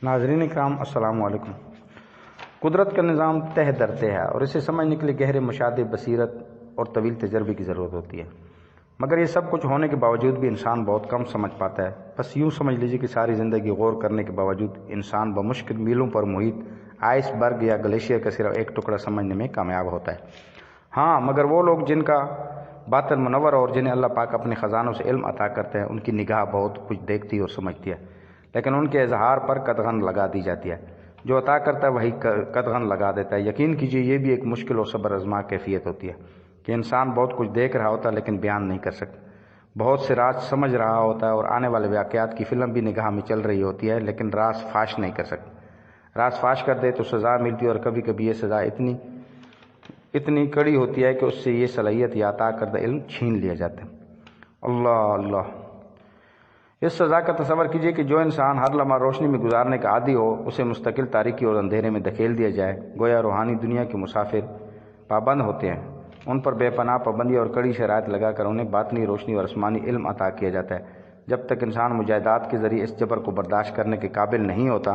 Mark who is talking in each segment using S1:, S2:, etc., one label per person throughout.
S1: ناظرین اکرام السلام علیکم۔ قدرت کا نظام تہ در تہ ہے اور اسے سمجھنے کے لیے گہرے مشاہدے، بصیرت اور طویل تجربے کی ضرورت ہوتی ہے، مگر یہ سب کچھ ہونے کے باوجود بھی انسان بہت کم سمجھ پاتا ہے۔ بس یوں سمجھ لیجیے کہ ساری زندگی غور کرنے کے باوجود انسان بمشکل میلوں پر محیط آئس برگ یا گلیشیئر کا صرف ایک ٹکڑا سمجھنے میں کامیاب ہوتا ہے۔ ہاں، مگر وہ لوگ جن کا باطن منور اور جنہیں اللہ پاک اپنے خزانوں سے علم عطا کرتے ہیں، ان کی نگاہ بہت کچھ دیکھتی اور سمجھتی ہے، لیکن ان کے اظہار پر قدغن لگا دی جاتی ہے۔ جو عطا کرتا ہے وہی قدغن لگا دیتا ہے۔ یقین کیجیے یہ بھی ایک مشکل اور صبر آزما کیفیت ہوتی ہے کہ انسان بہت کچھ دیکھ رہا ہوتا ہے لیکن بیان نہیں کر سکتا، بہت سے راز سمجھ رہا ہوتا ہے اور آنے والے واقعات کی فلم بھی نگاہ میں چل رہی ہوتی ہے، لیکن راز فاش نہیں کر سکتا۔ راز فاش کر دے تو سزا ملتی ہے، اور کبھی کبھی یہ سزا اتنی کڑی ہوتی ہے کہ اس سے یہ صلاحیت یا عطا کردہ علم چھین لیا جاتا ہے۔ اللہ اللہ! اس سزا کا تصور کیجیے کہ جو انسان ہر لمحہ روشنی میں گزارنے کا عادی ہو، اسے مستقل تاریکی اور اندھیرے میں دھکیل دیا جائے۔ گویا روحانی دنیا کے مسافر پابند ہوتے ہیں، ان پر بے پناہ پابندی اور کڑی شرائط لگا کر انہیں باطنی روشنی اور آسمانی علم عطا کیا جاتا ہے۔ جب تک انسان مجاہدات کے ذریعے اس جبر کو برداشت کرنے کے قابل نہیں ہوتا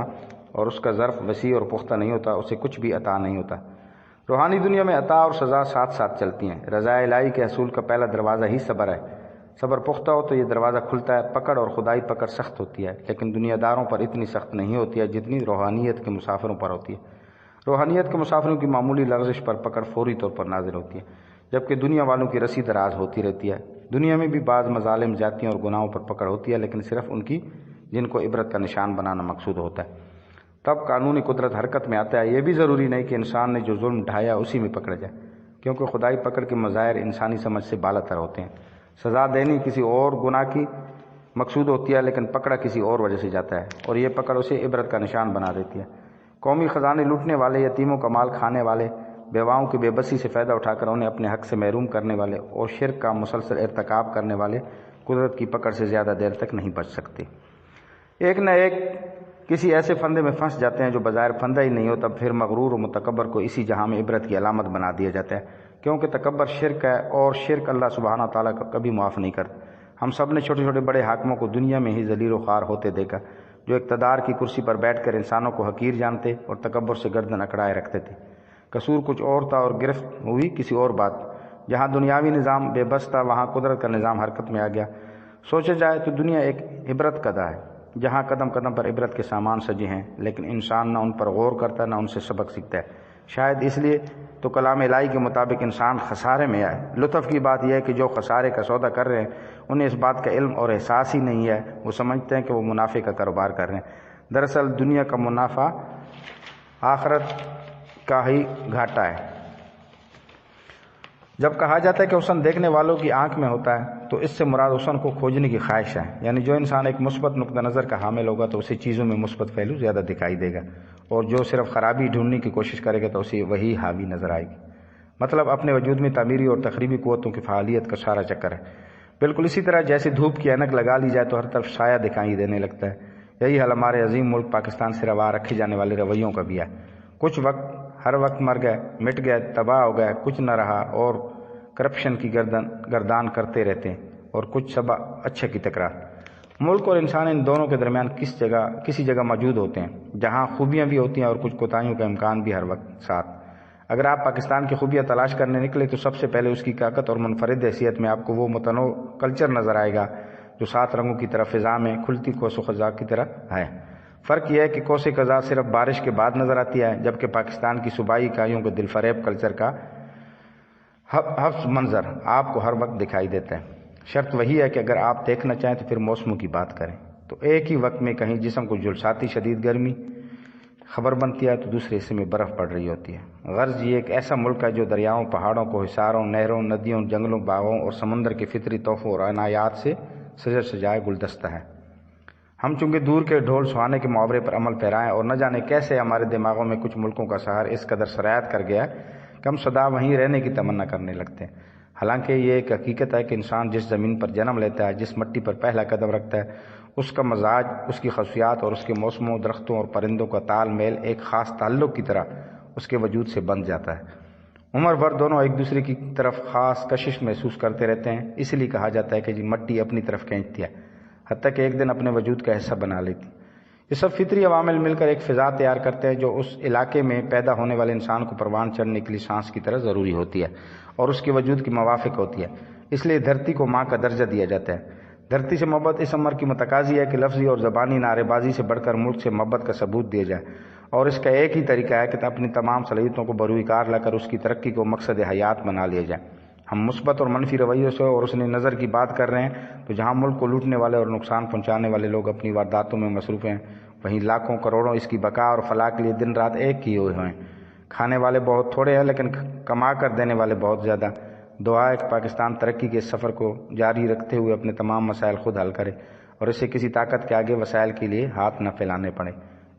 S1: اور اس کا ظرف وسیع اور پختہ نہیں ہوتا، اسے کچھ بھی عطا نہیں ہوتا۔ روحانی دنیا میں عطا اور سزا ساتھ ساتھ چلتی ہیں۔ رضا الہی کے حصول کا پہلا دروازہ ہی صبر ہے۔ صبر پختہ ہو تو یہ دروازہ کھلتا ہے۔ پکڑ اور خدائی پکڑ سخت ہوتی ہے، لیکن دنیا داروں پر اتنی سخت نہیں ہوتی ہے جتنی روحانیت کے مسافروں پر ہوتی ہے۔ روحانیت کے مسافروں کی معمولی لغزش پر پکڑ فوری طور پر نازل ہوتی ہے، جبکہ دنیا والوں کی رسی دراز ہوتی رہتی ہے۔ دنیا میں بھی بعض مظالم، زیادتیوں اور گناہوں پر پکڑ ہوتی ہے، لیکن صرف ان کی جن کو عبرت کا نشان بنانا مقصود ہوتا ہے۔ تب قانونی قدرت حرکت میں آتا ہے۔ یہ بھی ضروری نہیں کہ انسان نے جو ظلم ڈھایا اسی میں پکڑا جائے، کیونکہ خدائی پکڑ کے مظاہر انسانی سمجھ سے بالا تر ہوتے ہیں۔ سزا دینی کسی اور گناہ کی مقصود ہوتی ہے، لیکن پکڑا کسی اور وجہ سے جاتا ہے، اور یہ پکڑ اسے عبرت کا نشان بنا دیتی ہے۔ قومی خزانے لوٹنے والے، یتیموں کا مال کھانے والے، بیواؤں کی بے بسی سے فائدہ اٹھا کر انہیں اپنے حق سے محروم کرنے والے اور شرک کا مسلسل ارتکاب کرنے والے قدرت کی پکڑ سے زیادہ دیر تک نہیں بچ سکتے۔ ایک نہ ایک کسی ایسے فندے میں پھنس جاتے ہیں جو بظاہر فندہ ہی نہیں ہوتا، پھر مغرور و متکبر کو اسی جہاں میں عبرت کی علامت بنا دیا جاتا ہے، کیونکہ تکبر شرک ہے، اور شرک اللہ سبحانہ تعالیٰ کا کبھی معاف نہیں کرتا۔ ہم سب نے چھوٹے چھوٹے بڑے حاکموں کو دنیا میں ہی ذلیل و خوار ہوتے دیکھا، جو اقتدار کی کرسی پر بیٹھ کر انسانوں کو حقیر جانتے اور تکبر سے گردن اکڑائے رکھتے تھے۔ قصور کچھ اور تھا اور گرفت ہوئی کسی اور بات۔ جہاں دنیاوی نظام بے بس تھا، وہاں قدرت کا نظام حرکت میں آ گیا۔ سوچا جائے تو دنیا ایک عبرت کا دہ ہے، جہاں قدم قدم پر عبرت کے سامان سجے ہیں، لیکن انسان نہ ان پر غور کرتا نہ ان سے سبق سیکھتا ہے۔ شاید اس لیے تو کلام الہی کے مطابق انسان خسارے میں آئے۔ لطف کی بات یہ ہے کہ جو خسارے کا سودا کر رہے ہیں انہیں اس بات کا علم اور احساس ہی نہیں ہے۔ وہ سمجھتے ہیں کہ وہ منافع کا کاروبار کر رہے ہیں، دراصل دنیا کا منافع آخرت کا ہی گھاٹا ہے۔ جب کہا جاتا ہے کہ حسن دیکھنے والوں کی آنکھ میں ہوتا ہے، تو اس سے مراد حسن کو کھوجنے کی خواہش ہے، یعنی جو انسان ایک مثبت نقطہ نظر کا حامل ہوگا تو اسے چیزوں میں مثبت پہلو زیادہ دکھائی دے گا، اور جو صرف خرابی ڈھونڈنے کی کوشش کرے گا تو اسے وہی حاوی نظر آئے گی۔ مطلب اپنے وجود میں تعمیری اور تخریبی قوتوں کی فعالیت کا سارا چکر ہے۔ بالکل اسی طرح جیسے دھوپ کی اینک لگا لی جائے تو ہر طرف سایہ دکھائی دینے لگتا ہے، یہی حال ہمارے عظیم ملک پاکستان سے روا رکھے جانے والے رویوں کا بھی ہے۔ کچھ وقت ہر وقت مر گئے، مٹ گئے، تباہ ہو گئے، کچھ نہ رہا، اور کرپشن کی گردان کرتے رہتے ہیں، اور کچھ سب اچھے کی تکرار۔ ملک اور انسان ان دونوں کے درمیان کسی جگہ موجود ہوتے ہیں، جہاں خوبیاں بھی ہوتی ہیں اور کچھ کوتاہیوں کا امکان بھی ہر وقت ساتھ۔ اگر آپ پاکستان کی خوبیاں تلاش کرنے نکلے تو سب سے پہلے اس کی طاقت اور منفرد حیثیت میں آپ کو وہ متنوع کلچر نظر آئے گا جو 7 رنگوں کی طرح فضا میں کھلتی کوس و قزاق کی طرح ہے۔ فرق یہ ہے کہ کوس قزاق صرف بارش کے بعد نظر آتی ہے، جبکہ پاکستان کی صوبائی اکائیوں کے دل فریب کلچر کا حفظ منظر آپ کو ہر وقت دکھائی دیتا ہے۔ شرط وہی ہے کہ اگر آپ دیکھنا چاہیں تو پھر موسموں کی بات کریں، تو ایک ہی وقت میں کہیں جسم کو جھلساتی شدید گرمی خبر بنتی ہے تو دوسرے حصے میں برف پڑ رہی ہوتی ہے۔ غرض یہ ایک ایسا ملک ہے جو دریاؤں، پہاڑوں کو حصاروں، نہروں، ندیوں، جنگلوں، باغوں اور سمندر کے فطری تحفوں اور عنایات سے سجائے گلدستہ ہے۔ ہم چونکہ دور کے ڈھول سہانے کے محاورے پر عمل پیرائیں، اور نہ جانے کیسے ہمارے دماغوں میں کچھ ملکوں کا سحر اس قدر سرایت کر گیا ہے کہ ہم سدا وہیں رہنے کی تمنا کرنے لگتے ہیں۔ حالانکہ یہ ایک حقیقت ہے کہ انسان جس زمین پر جنم لیتا ہے، جس مٹی پر پہلا قدم رکھتا ہے، اس کا مزاج، اس کی خصوصیات اور اس کے موسموں، درختوں اور پرندوں کا تال میل ایک خاص تعلق کی طرح اس کے وجود سے بن جاتا ہے۔ عمر بھر دونوں ایک دوسرے کی طرف خاص کشش محسوس کرتے رہتے ہیں۔ اس لیے کہا جاتا ہے کہ مٹی اپنی طرف کھینچتی ہے، حتیٰ کہ ایک دن اپنے وجود کا حصہ بنا لیتی۔ یہ سب فطری عوامل مل کر ایک فضا تیار کرتے ہیں جو اس علاقے میں پیدا ہونے والے انسان کو پروان چڑھنے کے لیے سانس کی طرح ضروری ہوتی ہے اور اس کے وجود کی موافق ہوتی ہے۔ اس لیے دھرتی کو ماں کا درجہ دیا جاتا ہے۔ دھرتی سے محبت اس امر کی متقاضی ہے کہ لفظی اور زبانی نعرے بازی سے بڑھ کر ملک سے محبت کا ثبوت دیا جائے، اور اس کا ایک ہی طریقہ ہے کہ اپنی تمام صلاحیتوں کو بروئے کار لا کر اس کی ترقی کو مقصد حیات بنا لیا جائے۔ ہم مثبت اور منفی رویوں سے اور حسن نظر کی بات کر رہے ہیں تو جہاں ملک کو لوٹنے والے اور نقصان پہنچانے والے لوگ اپنی وارداتوں میں مصروف ہیں، وہیں لاکھوں کروڑوں اس کی بقا اور فلاح کے لیے دن رات ایک کیے ہوئے ہیں۔ کھانے والے بہت تھوڑے ہیں لیکن کما کر دینے والے بہت زیادہ۔ دعا ہے کہ پاکستان ترقی کے اس سفر کو جاری رکھتے ہوئے اپنے تمام مسائل خود حل کرے اور اسے کسی طاقت کے آگے وسائل کے لیے ہاتھ نہ پھیلانے پڑے۔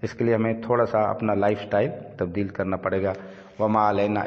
S1: اس کے لیے ہمیں تھوڑا سا اپنا لائف سٹائل تبدیل کرنا پڑے گا۔ وما علینا